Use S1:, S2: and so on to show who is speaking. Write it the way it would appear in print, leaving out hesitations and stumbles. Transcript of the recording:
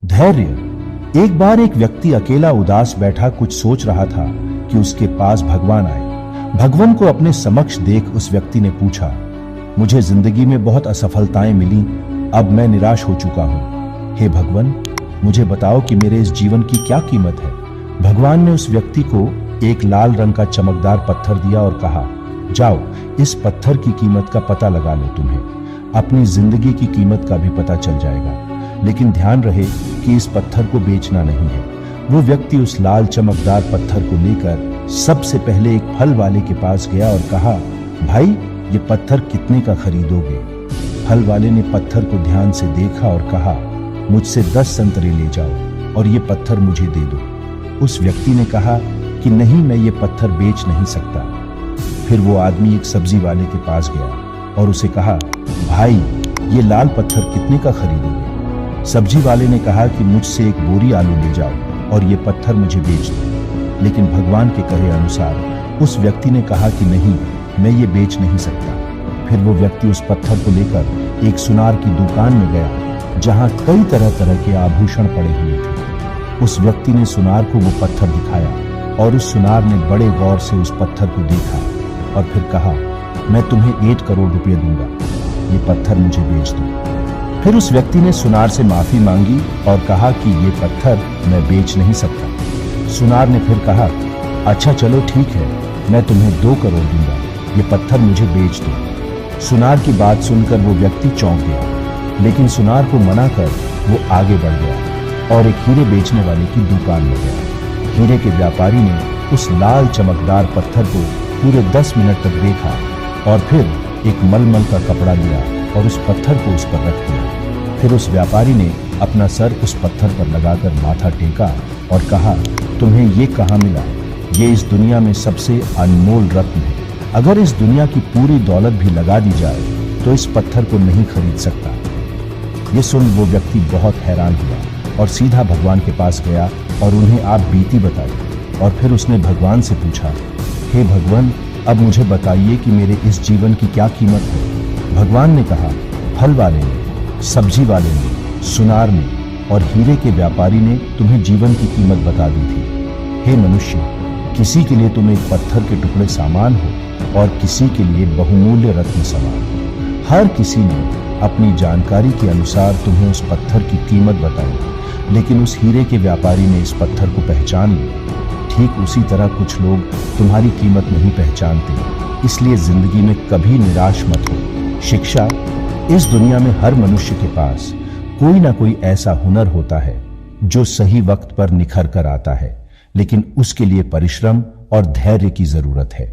S1: धैर्य। एक बार एक व्यक्ति अकेला उदास बैठा कुछ सोच रहा था कि उसके पास भगवान आए। भगवान को अपने समक्ष देख उस व्यक्ति ने पूछा, मुझे जिंदगी में बहुत असफलताएं मिली, अब मैं निराश हो चुका हूं। हे भगवान, मुझे बताओ कि मेरे इस जीवन की क्या कीमत है। भगवान ने उस व्यक्ति को एक लाल रंग का चमकदार पत्थर दिया और कहा, जाओ इस पत्थर की कीमत का पता लगा लो, तुम्हें अपनी जिंदगी की कीमत का भी पता चल जाएगा। लेकिन ध्यान रहे कि इस पत्थर को बेचना नहीं है। वो व्यक्ति उस लाल चमकदार पत्थर को लेकर सबसे पहले एक फल वाले के पास गया और कहा, भाई ये पत्थर कितने का खरीदोगे? फल वाले ने पत्थर को ध्यान से देखा और कहा, मुझसे 10 संतरे ले जाओ और ये पत्थर मुझे दे दो। उस व्यक्ति ने कहा कि नहीं, मैं ये पत्थर बेच नहीं सकता। फिर वो आदमी एक सब्जी वाले के पास गया और उसे कहा, भाई ये लाल पत्थर कितने का खरीदोगे? सब्जी वाले ने कहा कि मुझसे एक बोरी आलू ले जाओ और ये पत्थर मुझे बेच दो। लेकिन भगवान के कहे अनुसार उस व्यक्ति ने कहा कि नहीं, मैं ये बेच नहीं सकता। फिर वो व्यक्ति उस पत्थर को लेकर एक सुनार की दुकान में गया जहां कई तरह तरह के आभूषण पड़े हुए थे। उस व्यक्ति ने सुनार को वो पत्थर दिखाया और उस सुनार ने बड़े गौर से उस पत्थर को देखा और फिर कहा, मैं तुम्हें 8 करोड़ रुपए दूंगा, ये पत्थर मुझे बेच दो। फिर उस व्यक्ति ने सुनार से माफी मांगी और कहा कि ये पत्थर मैं बेच नहीं सकता। सुनार ने फिर कहा, अच्छा चलो ठीक है, मैं तुम्हें 2 करोड़ दूंगा, ये पत्थर मुझे बेच दो। सुनार की बात सुनकर वो व्यक्ति चौंक गया, लेकिन सुनार को मना कर वो आगे बढ़ गया और एक हीरे बेचने वाले की दुकान में गया। हीरे के व्यापारी ने उस लाल चमकदार पत्थर को पूरे 10 मिनट तक देखा और फिर एक मलमल का कपड़ा लिया और उस पत्थर को उस पर रख दिया। फिर उस व्यापारी ने अपना सर उस पत्थर पर लगाकर माथा टेका और कहा, तुम्हें ये कहाँ मिला? ये इस दुनिया में सबसे अनमोल रत्न है। अगर इस दुनिया की पूरी दौलत भी लगा दी जाए तो इस पत्थर को नहीं खरीद सकता। ये सुन वो व्यक्ति बहुत हैरान हुआ और सीधा भगवान के पास गया और उन्हें आप बीती बताई। और फिर उसने भगवान से पूछा, हे भगवान, अब मुझे बताइए कि मेरे इस जीवन की क्या कीमत है? भगवान ने कहा, फल वाले ने, सब्जी वाले ने, सुनार ने और हीरे के व्यापारी ने तुम्हें जीवन की कीमत बता दी थी। हे मनुष्य, किसी के लिए तुम एक पत्थर के टुकड़े सामान हो और किसी के लिए बहुमूल्य रत्न समान। हर किसी ने अपनी जानकारी के अनुसार तुम्हें उस पत्थर की कीमत बताई, लेकिन उस हीरे के व्यापारी ने इस पत्थर को पहचान लिया। ठीक उसी तरह कुछ लोग तुम्हारी कीमत नहीं पहचानते, इसलिए जिंदगी में कभी निराश मत हो। शिक्षा, इस दुनिया में हर मनुष्य के पास कोई ना कोई ऐसा हुनर होता है जो सही वक्त पर निखर कर आता है, लेकिन उसके लिए परिश्रम और धैर्य की जरूरत है।